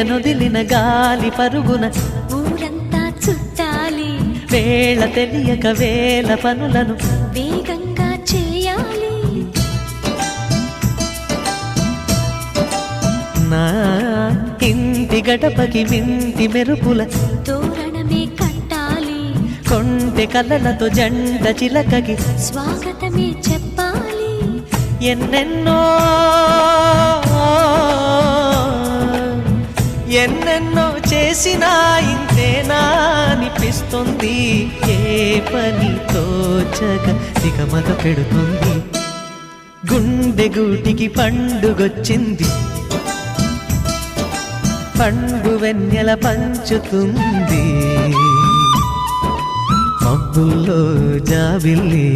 నొదిలిన గాలి పరుగున ఊరంతా చుట్టాలి, వేళ తెలియక వేల పనులను వేగంగా చేయాలి. నా ఇంటి గడపకి మింటి మెరుపుల తోరణమే కట్టాలి, కొంటె కలలతో జంట చిలకకి స్వాగతమే చెప్పాలి. ఎన్నెన్నో ఎన్నెన్నో చేసినా ఇంతేనా అనిపిస్తుంది. ఏ పని తోచక దిగమగ పెడుతుంది. గుండె గూటికి పండుగొచ్చింది, పండు వెన్నెల పంచుతుంది. మబ్బుల్లో జాబిల్లి